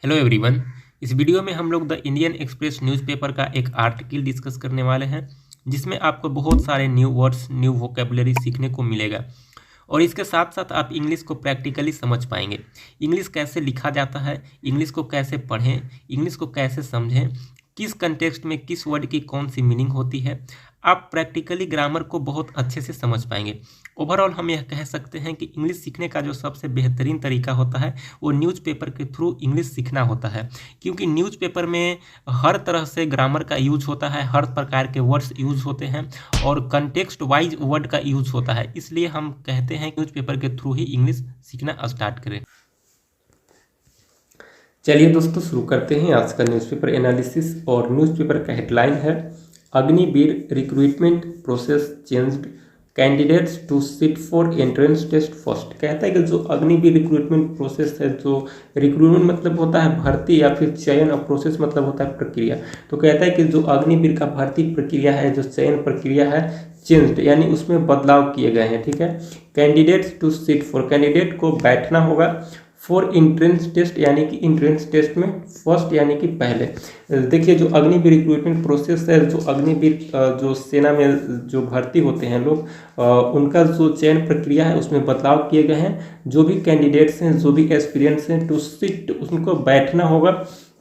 Hello everyone. इस video में हम लोग द इंडियन एक्सप्रेस न्यूज़पेपर का एक आर्टिकल डिस्कस करने वाले हैं जिसमें आपको बहुत सारे न्यू वर्ड्स न्यू वोकेबलरी सीखने को मिलेगा और इसके साथ साथ आप इंग्लिश को प्रैक्टिकली समझ पाएंगे। इंग्लिश कैसे लिखा जाता है, इंग्लिश को कैसे पढ़ें, इंग्लिश को कैसे समझें, किस कंटेक्स्ट में किस वर्ड की कौन सी मीनिंग होती है, आप प्रैक्टिकली ग्रामर को बहुत अच्छे से समझ पाएंगे। ओवरऑल हम यह कह सकते हैं कि इंग्लिश सीखने का जो सबसे बेहतरीन तरीका होता है वो न्यूज़पेपर के थ्रू इंग्लिश सीखना होता है, क्योंकि न्यूज़पेपर में हर तरह से ग्रामर का यूज होता है, हर प्रकार के वर्ड्स यूज होते हैं और कंटेक्स्ट वाइज वर्ड का यूज होता है। इसलिए हम कहते हैं न्यूज़पेपर के थ्रू ही इंग्लिश सीखना स्टार्ट करें। चलिए दोस्तों, शुरू करते हैं आज का न्यूज़पेपर एनालिसिस। और न्यूज़पेपर का हेडलाइन है Agniveer recruitment process changed, candidates to sit for entrance test first. कहता है कि जो अग्निवीर रिक्रूटमेंट प्रोसेस है, जो रिक्रूटमेंट मतलब होता है भर्ती या फिर चयन, और प्रोसेस मतलब होता है प्रक्रिया। तो कहता है कि जो अग्निवीर का भर्ती प्रक्रिया है, जो चयन प्रक्रिया है, चेंज्ड यानी उसमें बदलाव किए गए हैं। ठीक है। Candidates to sit for, candidate को बैठना होगा, फॉर इंट्रेंस टेस्ट यानी कि इंट्रेंस टेस्ट में फर्स्ट यानी कि पहले। देखिए, जो अग्निवीर रिक्रूटमेंट प्रोसेस है, जो अग्निवीर जो सेना में जो भर्ती होते हैं लोग, उनका जो चयन प्रक्रिया है उसमें बदलाव किए गए हैं। जो भी कैंडिडेट्स हैं, जो भी एस्पिरेंट्स हैं, टू सिट उनको बैठना होगा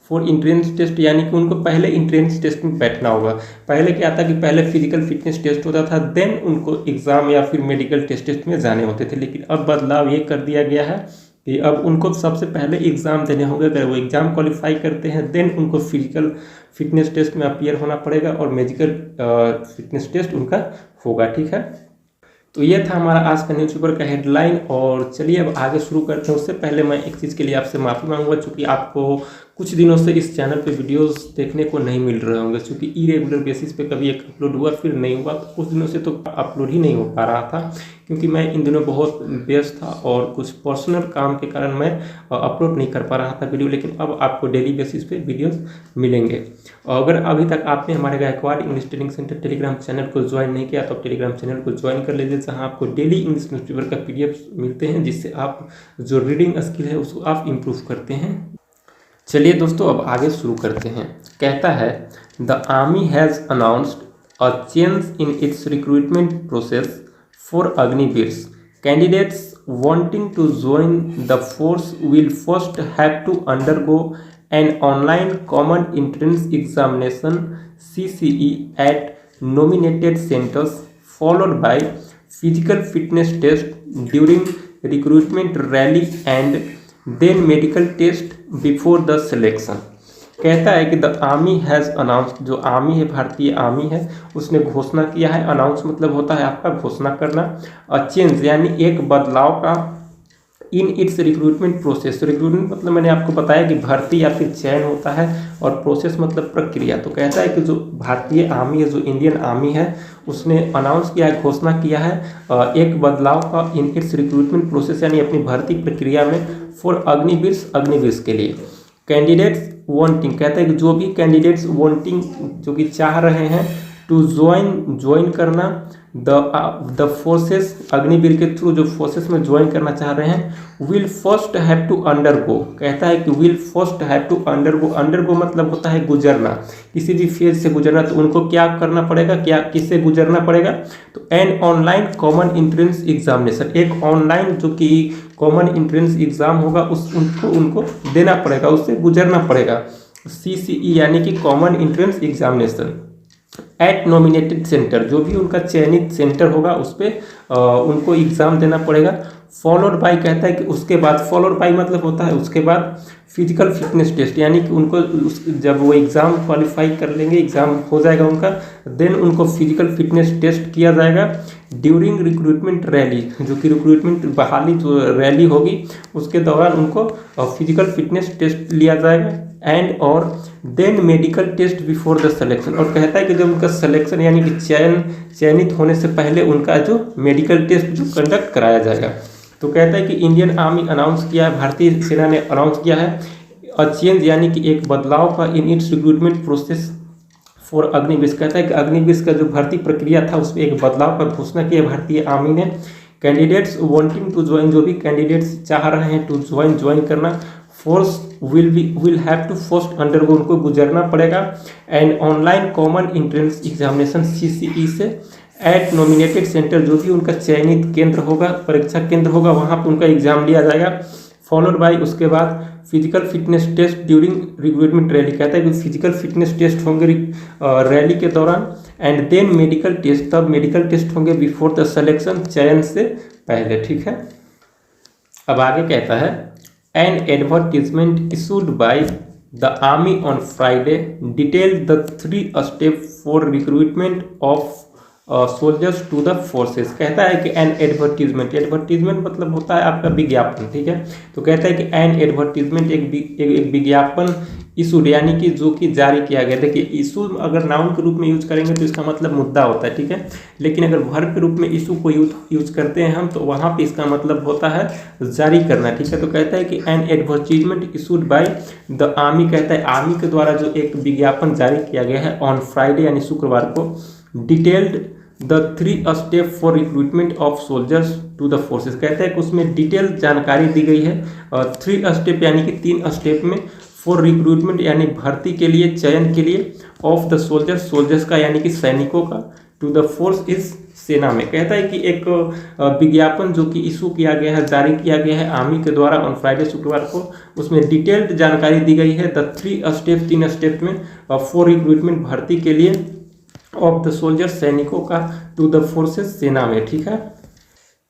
फॉर इंट्रेंस टेस्ट यानी कि उनको पहले इंट्रेंस टेस्ट में बैठना होगा। पहले क्या था कि पहले फिजिकल फिटनेस टेस्ट होता था, देन उनको एग्जाम या फिर मेडिकल टेस्ट में जाने होते थे। लेकिन अब बदलाव ये कर दिया गया है कि अब उनको सबसे पहले एग्ज़ाम देने होंगे। अगर वो एग्ज़ाम क्वालिफाई करते हैं देन उनको फिजिकल फिटनेस टेस्ट में अपीयर होना पड़ेगा और मेडिकल फिटनेस टेस्ट उनका होगा। ठीक है। तो ये था हमारा आज का न्यूज़पेपर का हेडलाइन। और चलिए अब आगे शुरू करते हैं। उससे पहले मैं एक चीज़ के लिए आपसे माफ़ी मांगूंगा, चूँकि आपको कुछ दिनों से इस चैनल पे वीडियोस देखने को नहीं मिल रहे होंगे, क्योंकि इरेगुलर बेसिस पे कभी एक अपलोड हुआ फिर नहीं हुआ। तो कुछ दिनों से तो अपलोड ही नहीं हो पा रहा था, क्योंकि मैं इन दिनों बहुत व्यस्त था और कुछ पर्सनल काम के कारण मैं अपलोड नहीं कर पा रहा था वीडियो। लेकिन अब आपको डेली बेसिस पे वीडियोस मिलेंगे। और अगर अभी तक आपने हमारे Gaikwad English training centre telegram channel को ज्वाइन नहीं किया तो आप टेलीग्राम चैनल को ज्वाइन कर लीजिए, जहाँ आपको डेली इंग्लिश न्यूज़पेपर का PDF मिलते हैं, जिससे आप जो रीडिंग स्किल है उसको आप इम्प्रूव करते हैं। चलिए दोस्तों, अब आगे शुरू करते हैं। कहता है the army has announced a change in its recruitment process for Agniveers. Candidates wanting to join the force will first have to undergo an online common entrance examination CCE at nominated centers, followed by physical fitness test during recruitment rally and then medical test before the selection। कहता है कि the army has announced, जो army है, भारतीय army है, उसने घोषणा किया है। अनाउंस मतलब होता है आपका घोषणा करना। चेंज यानी एक बदलाव का इन इट्स रिक्रूटमेंट प्रोसेस। रिक्रूटमेंट मतलब मैंने आपको बताया कि भर्ती या फिर चयन होता है, और प्रोसेस मतलब प्रक्रिया। तो कहता है कि जो भारतीय आर्मी है, जो इंडियन आर्मी है, उसने अनाउंस किया है, घोषणा किया है एक बदलाव का इन इट्स रिक्रूटमेंट प्रोसेस यानी अपनी भर्ती प्रक्रिया में फॉर अग्निवीर्स के लिए। कैंडिडेट्स वांटिंग, कहता है कि जो भी कैंडिडेट्स वांटिंग जो कि चाह रहे हैं, टू ज्वाइन करना द फोर्सेस, अग्निवीर के थ्रू जो फोर्सेस में ज्वाइन करना चाह रहे हैं, will first have to undergo. कहता है कि will first have to undergo मतलब होता है गुजरना, किसी भी फेज से गुजरना। तो उनको क्या करना पड़ेगा, क्या किससे गुजरना पड़ेगा? तो an online common entrance examination, एक ऑनलाइन जो कि कॉमन एंट्रेंस एग्जाम होगा उनको देना पड़ेगा, उससे गुजरना पड़ेगा। CCE यानी कि common entrance examination eight nominated centre, जो भी उनका चयनित सेंटर होगा उस पर उनको एग्ज़ाम देना पड़ेगा। फॉलोड बाय, कहता है कि उसके बाद, फॉलोड बाय मतलब होता है उसके बाद फिजिकल फिटनेस टेस्ट, यानी कि उनको जब वो एग्ज़ाम क्वालिफाई कर लेंगे, एग्ज़ाम हो जाएगा उनका, देन उनको फिजिकल फिटनेस टेस्ट किया जाएगा ड्यूरिंग रिक्रूटमेंट रैली, जो कि रिक्रूटमेंट बहाली जो रैली होगी उसके दौरान उनको फिजिकल फिटनेस टेस्ट लिया जाएगा एंड और then medical test before the selection. और कहता है कि जब उनका सिलेक्शन यानी कि चयनित होने से पहले उनका जो मेडिकल टेस्ट जो कंडक्ट कराया जाएगा। तो कहता है कि इंडियन आर्मी अनाउंस किया है, भारतीय सेना ने अनाउंस किया है अ चेंज यानी कि एक बदलाव का इन its recruitment process for Agniveer. कहता है कि अग्निवीर का जो भर्ती प्रक्रिया था उसमें एक बदलाव का घोषणा किया भारतीय आर्मी ने। कैंडिडेट्स वांटिंग टू ज्वाइन, जो भी कैंडिडेट्स चाह रहे हैं टू ज्वाइन करना, force will have to first undergo, उनको गुजरना पड़ेगा and online common entrance examination CCE से एट नॉमिनेटेड सेंटर, जो भी उनका चयनित केंद्र होगा, परीक्षा केंद्र होगा, वहाँ पर उनका एग्जाम लिया जाएगा। फॉलोड बाय, उसके बाद physical fitness test during recruitment rally, कहता है कि फिजिकल फिटनेस टेस्ट होंगे रैली के दौरान एंड देन मेडिकल टेस्ट, तब मेडिकल टेस्ट होंगे बिफोर द सिलेक्शन, चयन से पहले, ठीक है। अब आगे कहता है an advertisement issued by the army on Friday detail the 3 step for recruitment of soldiers to the forces, कहता है कि एन एडवर्टीजमेंट, एडवर्टीजमेंट मतलब होता है आपका विज्ञापन, ठीक है। तो कहता है कि एन एडवर्टीजमेंट एक विज्ञापन इशूड, यानी कि जो कि जारी किया गया। देखिए इशू अगर नाउन के रूप में यूज करेंगे तो इसका मतलब मुद्दा होता है, ठीक है, लेकिन अगर वर्ब के रूप में इशू को यूज करते हैं हम तो वहाँ पे इसका मतलब होता है जारी करना, ठीक है। तो कहता है कि N advertisement issued by the army, कहता है आर्मी के द्वारा जो एक विज्ञापन जारी किया गया है ऑन फ्राइडे यानी शुक्रवार को, detailed the 3 step for recruitment of soldiers to the forces, कहता है कि उसमें डिटेल जानकारी दी गई है 3 स्टेप यानी कि 3 स्टेप में, फॉर रिक्रूटमेंट यानी भर्ती के लिए, चयन के लिए, ऑफ द सोल्जर्स, सोल्जर्स का यानी कि सैनिकों का, टू द फोर्स इस सेना में। कहता है कि एक विज्ञापन जो कि इशू किया गया है, जारी किया गया है आर्मी के द्वारा ऑन फ्राइडे शुक्रवार को, उसमें डिटेल्ड जानकारी दी गई है द 3 स्टेप, 3 स्टेप में, फॉर रिक्रूटमेंट भर्ती के लिए, ऑफ द सोल्जर्स सैनिकों का, टू द फोर्सेस सेना में, ठीक है।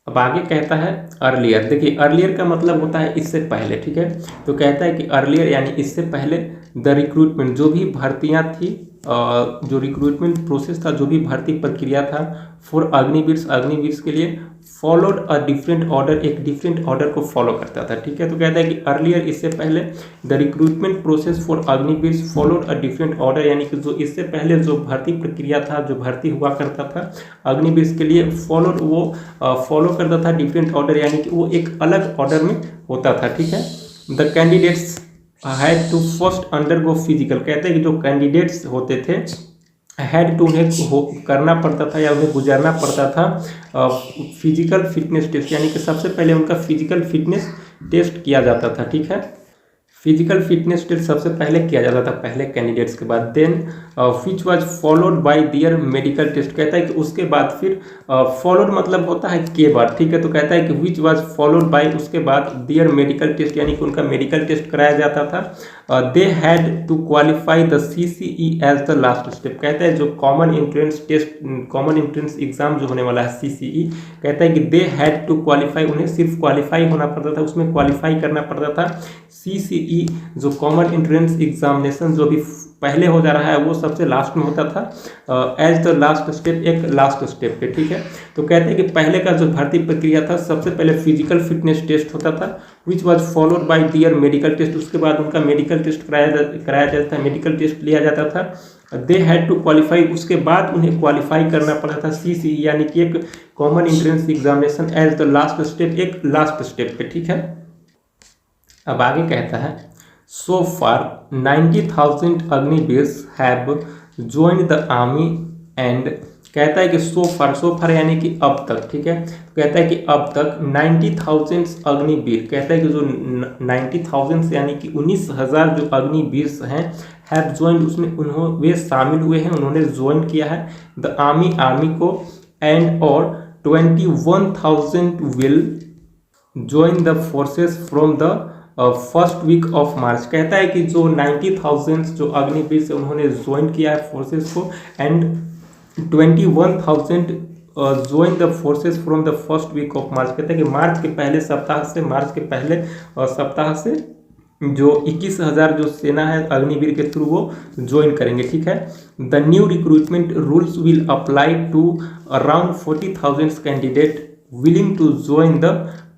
अब आगे कहता है अर्लियर, देखिए अर्लियर का मतलब होता है इससे पहले, ठीक है। तो कहता है कि अर्लियर यानी इससे पहले, द रिक्रूटमेंट जो भी भर्तियां थी, जो रिक्रूटमेंट प्रोसेस था, जो भी भर्ती प्रक्रिया था, फॉर अग्निवीर, अग्निवीर के लिए, फॉलोड अ डिफरेंट ऑर्डर, एक डिफरेंट ऑर्डर को फॉलो करता था, ठीक है। तो कहता है कि अर्लियर इससे पहले, the recruitment process for Agniveer followed a different order, यानी कि जो इससे पहले जो भर्ती प्रक्रिया था, जो भर्ती हुआ करता था अग्निवीर के लिए, फॉलोड वो फॉलो करता था डिफरेंट ऑर्डर, यानी कि वो एक अलग ऑर्डर में होता था, ठीक है। The candidates had to first undergo physical, कहते हैं कि जो कैंडिडेट्स होते थे हैड टू, उन्हें करना पड़ता था या उन्हें गुजरना पड़ता था फिजिकल फिटनेस टेस्ट, यानी कि सबसे पहले उनका फिजिकल फिटनेस टेस्ट किया जाता था, ठीक है। फिजिकल फिटनेस टेस्ट सबसे पहले किया जाता था पहले कैंडिडेट्स के बाद, then which was followed by their medical test, कहता है कि उसके बाद फिर फॉलोड मतलब होता है के बाद, ठीक है। तो कहता है कि विच वाज फॉलोड बाय, उसके बाद दियर मेडिकल टेस्ट, यानी कि उनका मेडिकल टेस्ट कराया जाता था। They had to qualify the CCE as the last step, कहता है जो common entrance test, common entrance exam जो होने वाला है CCE, कहता है कि दे हैड टू क्वालिफाई, उन्हें सिर्फ क्वालिफाई होना पड़ता था, उसमें क्वालिफाई करना पड़ता था। CCE जो कॉमन एंट्रेंस एग्जामिनेशन जो भी पहले हो जा रहा है वो सबसे लास्ट में होता था, एज द लास्ट स्टेप, एक लास्ट स्टेप पे, ठीक है। तो कहते हैं कि पहले का जो भर्ती प्रक्रिया था सबसे पहले फिजिकल फिटनेस टेस्ट होता था, which was followed by their medical test, उसके बाद उनका मेडिकल टेस्ट कराया जाता था, मेडिकल टेस्ट लिया जाता था। दे हैड टू क्वालिफाई, उसके बाद उन्हें क्वालिफाई करना पड़ा था CCE यानी कि एक common entrance examination, as the last step, एक लास्ट स्टेप पे, ठीक है। अब आगे कहता है so far 90,000 Agniveers have joined the army and, कहता है कि सो फार यानी कि अब तक, ठीक है। तो कहता है कि अब तक 90,000 अग्निवीर, कहता है कि जो 90,000 यानी कि 19,000 जो अग्निवीर हैं, हैव ज्वाइंड, उसमें वे शामिल हुए हैं, उन्होंने ज्वाइन किया है द आर्मी, आर्मी को, एंड और 21,000 will join the forces from the first week of March, कहता है कि जो 90,000 जो अग्निवीर से उन्होंने ज्वाइन किया है फोर्सेस को, and 21,000 join the forces from the first week of March, कहता है कि मार्च के पहले सप्ताह से, मार्च के पहले सप्ताह से जो 21,000 जो सेना है अग्निवीर के थ्रू वो ज्वाइन करेंगे, ठीक है। The new recruitment rules will apply to around 40,000 candidate willing to join the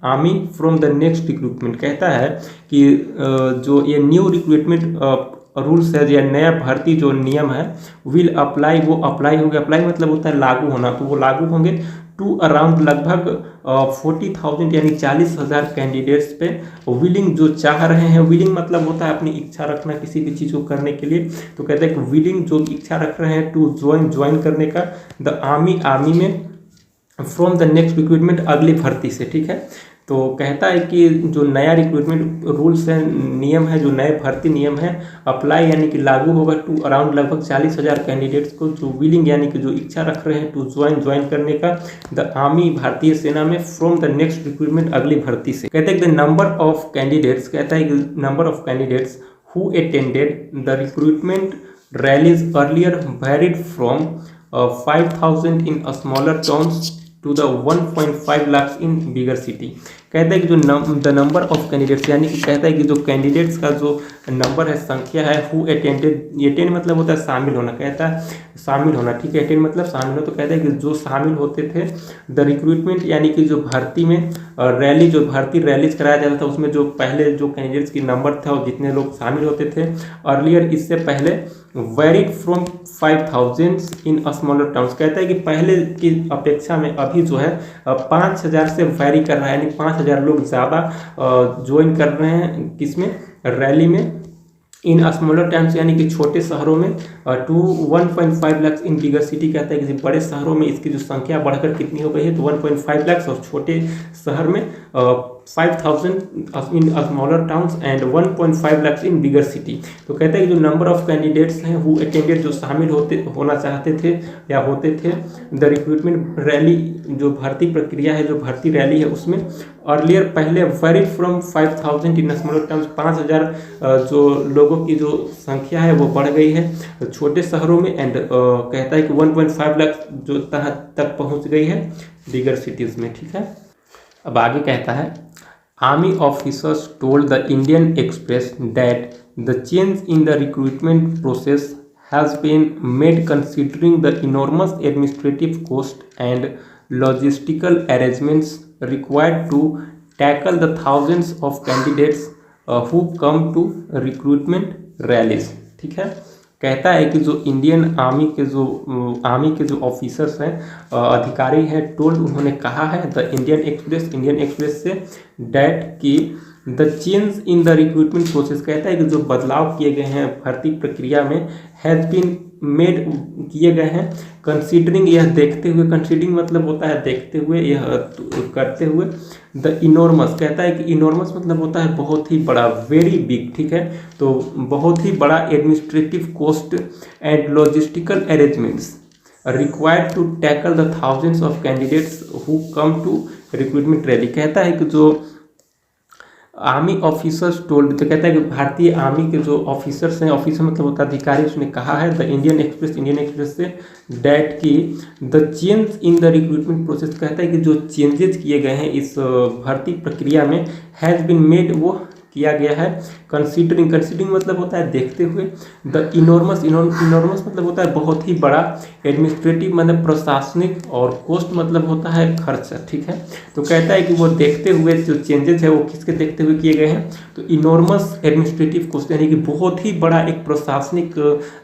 army from the next recruitment, कहता है कि जो ये न्यू रिक्रूटमेंट रूल्स है या नया भर्ती जो नियम है, विल अप्लाई, वो अप्लाई होंगे, अप्लाई मतलब होता है लागू होना, तो वो लागू होंगे टू अराउंड लगभग 40,000 यानी 40,000 कैंडिडेट्स पे, विलिंग जो चाह रहे हैं, विलिंग मतलब होता है अपनी इच्छा रखना किसी भी चीज़ को करने के लिए, तो कहते हैं कि विलिंग जो इच्छा रख रहे हैं टू ज्वाइन करने का द आर्मी, आर्मी में, फ्रॉम द नेक्स्ट रिक्रूटमेंट, अगली भर्ती से, ठीक है। तो कहता है कि जो नया रिक्रूटमेंट रूल्स है, नियम है, जो नए भर्ती नियम है अप्लाई यानी कि लागू होगा टू अराउंड लगभग 40,000 कैंडिडेट्स को जो विलिंग यानी कि जो इच्छा रख रहे हैं टू ज्वाइन करने का द आर्मी भारतीय सेना में फ्रॉम द नेक्स्ट रिक्रूटमेंट अगली भर्ती से। कहते हैं कि द नंबर ऑफ कैंडिडेट्स, कहता है कि number of candidates who attended the recruitment rallies earlier varied from 5,000 in smaller towns to the 1.5 lakhs in bigger city। कहता है कि जो द नंबर ऑफ कैंडिडेट्स यानी कि कहता है कि जो कैंडिडेट्स का जो नंबर है, संख्या है, हु अटेंडेड, अटेंड मतलब होता है शामिल होना, कहता है शामिल होना, ठीक है, अटेंड मतलब शामिल होना। तो कहता है कि जो शामिल होते थे द रिक्रूटमेंट यानी कि जो भर्ती में रैली, जो भर्ती रैलीज कराया जाता था उसमें जो पहले जो कैंडिडेट्स की नंबर था और जितने लोग शामिल होते थे अर्लियर, इससे पहले varied from 5,000 in smaller towns. कहता है कि पहले की अपेक्षा में अभी जो है 5,000 से वेरी कर रहा है, यानी 5,000 लोग ज़्यादा ज्वाइन कर रहे हैं किसमें, रैली में, इन स्मॉलर टाउन्स यानी कि छोटे शहरों में, to 1.5 lakh in bigger city. कहता है कि बड़े शहरों में इसकी जो संख्या बढ़कर कितनी हो गई है तो 1.5 लाख, और छोटे शहर में 5,000 in smaller towns and 1.5 lakh in bigger city. तो कहता है कि जो नंबर ऑफ कैंडिडेट्स हैं हु अटेंडेड, जो शामिल होना चाहते थे या होते थे द रिक्रूटमेंट रैली, जो भर्ती प्रक्रिया है, जो भर्ती रैली है उसमें अर्लियर पहले varied from 5,000 in smaller towns, 5,000 जो लोगों की जो संख्या है वो बढ़ गई है छोटे शहरों में, एंड कहता है कि 1.5 लाख जो तक पहुंच गई है बिगर सिटीज़ में, ठीक है। अब आगे कहता है army officers told the Indian express that the change in the recruitment process has been made considering the enormous administrative cost and logistical arrangements required to tackle the thousands of candidates who come to recruitment rallies। ठीक है, कहता है कि जो Indian army के जो officers हैं, अधिकारी हैं, टोल्ड, उन्होंने कहा है द इंडियन एक्सप्रेस से डैट कि the change in the recruitment process, कहता है कि जो बदलाव किए गए हैं भर्ती प्रक्रिया में, हैज़ बीन मेड, किए गए हैं, कंसीडरिंग, यह देखते हुए, कंसीडरिंग मतलब होता है देखते हुए, यह करते हुए, द इनॉर्मस, कहता है कि इनॉर्मस मतलब होता है बहुत ही बड़ा, वेरी बिग, ठीक है, तो बहुत ही बड़ा administrative cost and logistical arrangements required to tackle the thousands of candidates who come to recruitment rally. कहता है कि जो आर्मी ऑफिसर्स टोल्ड, तो कहता है कि भारतीय आर्मी के जो ऑफिसर्स हैं, ऑफिसर मतलब होता है अधिकारी, उसने कहा है द इंडियन एक्सप्रेस से डैट की the change in the recruitment process, कहता है कि जो चेंजेस किए गए हैं इस भर्ती प्रक्रिया में, हैज़ बीन मेड, वो किया गया है, कंसीडरिंग मतलब होता है देखते हुए, द इनॉर्मस मतलब होता है बहुत ही बड़ा, एडमिनिस्ट्रेटिव मतलब प्रशासनिक, और कॉस्ट मतलब होता है खर्चा, ठीक है। तो कहता है कि वो देखते हुए जो चेंजेस है वो किसके देखते हुए किए गए हैं, तो इनॉर्मस एडमिनिस्ट्रेटिव कॉस्ट यानी कि बहुत ही बड़ा एक प्रशासनिक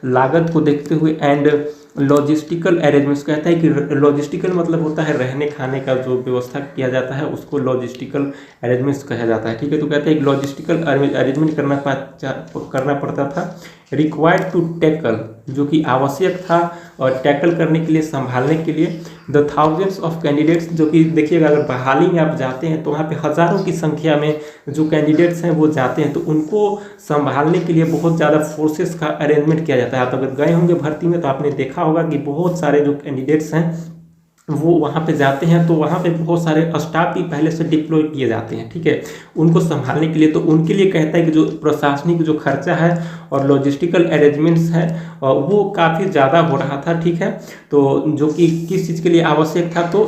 लागत को देखते हुए, एंड लॉजिस्टिकल अरेंजमेंट्स, कहता है कि लॉजिस्टिकल मतलब होता है रहने खाने का जो व्यवस्था किया जाता है उसको लॉजिस्टिकल अरेंजमेंट्स कहा जाता है, ठीक है। तो कहते हैं कि लॉजिस्टिकल अरेंजमेंट करना पड़ता था, रिक्वायर्ड टू टैकल, जो कि आवश्यक था, और टैकल करने के लिए, संभालने के लिए, द थाउजेंड्स ऑफ कैंडिडेट्स, जो कि देखिएगा अगर बहाली में आप जाते हैं तो वहाँ पे हज़ारों की संख्या में जो कैंडिडेट्स हैं वो जाते हैं, तो उनको संभालने के लिए बहुत ज़्यादा फोर्सेस का अरेंजमेंट किया जाता है। आप अगर गए होंगे भर्ती में तो आपने देखा होगा कि बहुत सारे जो कैंडिडेट्स हैं वो वहाँ पे जाते हैं, तो वहाँ पे बहुत सारे स्टाफ भी पहले से डिप्लॉय किए जाते हैं, ठीक है, उनको संभालने के लिए। तो उनके लिए कहता है कि जो प्रशासनिक जो खर्चा है और लॉजिस्टिकल अरेंजमेंट्स है वो काफ़ी ज़्यादा हो रहा था, ठीक है। तो जो कि किस चीज़ के लिए आवश्यक था, तो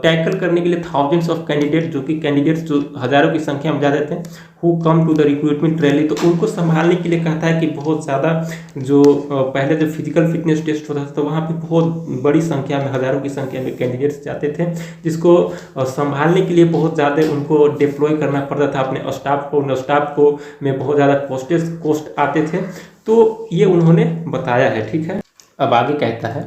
टैकल करने के लिए थाउजेंड्स ऑफ कैंडिडेट, जो कि कैंडिडेट्स जो हज़ारों की संख्या में जाते थे, who come to the recruitment rally, तो उनको संभालने के लिए कहता है कि बहुत ज़्यादा जो पहले जो फिजिकल फिटनेस टेस्ट होता था तो वहाँ पे बहुत बड़ी संख्या में, हज़ारों की संख्या में कैंडिडेट्स जाते थे, जिसको संभालने के लिए बहुत ज़्यादा उनको डिप्लॉय करना पड़ता था अपने स्टाफ को, उन स्टाफ को में बहुत ज़्यादा कॉस्ट आते थे। तो ये उन्होंने बताया है, ठीक है। अब आगे कहता है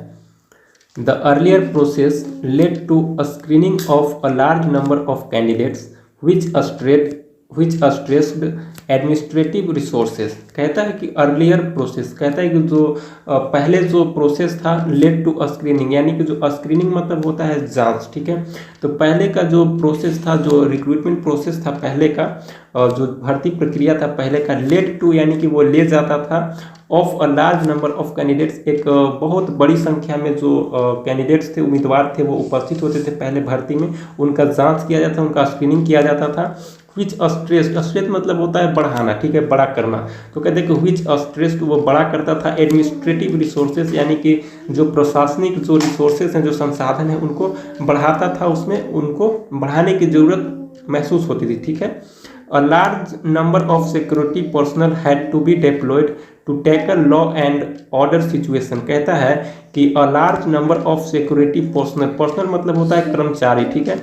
the earlier process led to a screening of a large number of candidates which stressed administrative resources. कहता है कि अर्लियर प्रोसेस, कहता है कि जो पहले जो प्रोसेस था लेड टू स्क्रीनिंग, यानी कि जो स्क्रीनिंग मतलब होता है जांच, ठीक है। तो पहले का जो प्रोसेस था, जो रिक्रूटमेंट प्रोसेस था पहले का, जो भर्ती प्रक्रिया था पहले का, लेड टू यानी कि वो ले जाता था of a large number of candidates, एक बहुत बड़ी संख्या में जो कैंडिडेट्स थे, उम्मीदवार थे, वो उपस्थित होते थे पहले भर्ती में, उनका जांच किया जाता, उनका स्क्रीनिंग किया जाता था। विच स्ट्रेस्ड, स्ट्रेस मतलब होता है बढ़ाना, ठीक है, बड़ा करना। तो कहते हैं कि विच स्ट्रेस्ड, वो बड़ा करता था एडमिनिस्ट्रेटिव रिसोर्सेज, यानी कि जो प्रशासनिक जो रिसोर्सेज हैं, जो संसाधन हैं, उनको बढ़ाता था, उसमें उनको बढ़ाने की जरूरत महसूस होती थी, ठीक है। A large number of security personnel had to be deployed to tackle law and order situation. कहता है कि a large number of security personnel, personnel मतलब होता है कर्मचारी, ठीक है।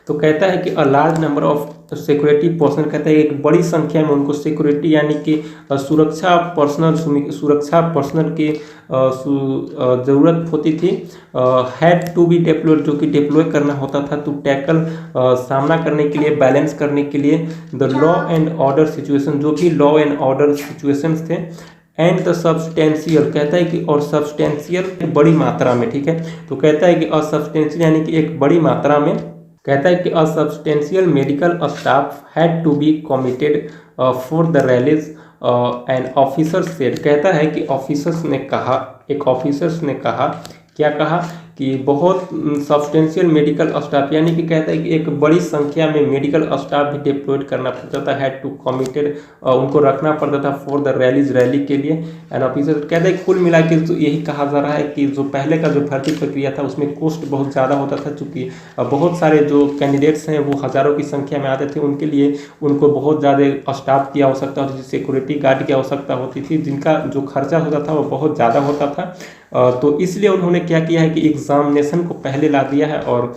तो कहता है कि a large number of security personal, कहता है एक बड़ी संख्या में उनको सिक्योरिटी यानी कि सुरक्षा पर्सनल की ज़रूरत होती थी। हैड टू बी डिप्लॉयड, जो कि डिप्लॉय करना होता था, टू टैकल सामना करने के लिए, बैलेंस करने के लिए the law and order situation, जो कि लॉ एंड ऑर्डर सिचुएशंस थे। एंड द सब्सटेंशियल, कहता है कि और सब्सटेंशियल बड़ी मात्रा में, ठीक है। तो कहता है कि असब्सटेंशियल यानी कि एक बड़ी मात्रा में, कहता है कि a substantial medical staff had to be committed for the rallies and officers said. कहता है कि ऑफिसर्स ने कहा, एक ऑफिसर्स ने कहा, क्या कहा कि बहुत सब्सटेंशियल मेडिकल स्टाफ, यानी कि कहता है कि एक बड़ी संख्या में मेडिकल स्टाफ भी डिप्लॉयड करना पड़ता था, हैड टू कमिटेड, उनको रखना पड़ता था फॉर द रैलीज, रैली के लिए, एंड ऑफिसर। कहता है कुल मिला के तो यही कहा जा रहा है कि जो पहले का जो भर्ती प्रक्रिया था उसमें कॉस्ट बहुत ज़्यादा होता था, चूँकि बहुत सारे जो कैंडिडेट्स हैं वो हज़ारों की संख्या में आते थे, उनके लिए उनको बहुत ज़्यादा स्टाफ की आवश्यकता होती थी, सिक्योरिटी गार्ड की आवश्यकता होती थी, जिनका जो खर्चा होता था वो बहुत ज़्यादा होता था। तो इसलिए उन्होंने क्या किया है कि एग्जामिनेशन को पहले ला दिया है, और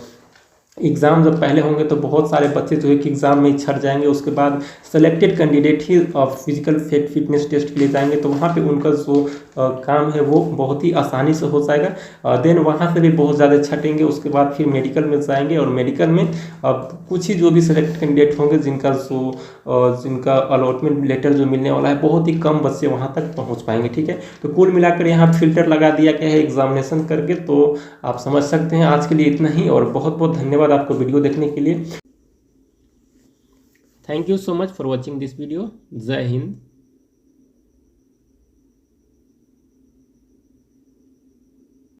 एग्ज़ाम जब पहले होंगे तो बहुत सारे बच्चे जो है कि एग्ज़ाम में ही छट जाएंगे, उसके बाद सेलेक्टेड कैंडिडेट ही फिजिकल फिटनेस टेस्ट के लिए जाएंगे, तो वहाँ पे उनका जो काम है वो बहुत ही आसानी से हो जाएगा। देन वहाँ से भी बहुत ज़्यादा छटेंगे, उसके बाद फिर मेडिकल में जाएंगे, और मेडिकल में कुछ ही जो भी सेलेक्ट कैंडिडेट होंगे जिनका अलॉटमेंट लेटर जो मिलने वाला है, बहुत ही कम बच्चे वहाँ तक पहुँच पाएंगे, ठीक है। तो कुल मिलाकर यहाँ फिल्टर लगा दिया गया है एग्जामिनेशन करके। तो आप समझ सकते हैं, आज के लिए इतना ही, और बहुत बहुत धन्यवाद आपको वीडियो देखने के लिए। Thank you so much for watching this video. जय हिंद।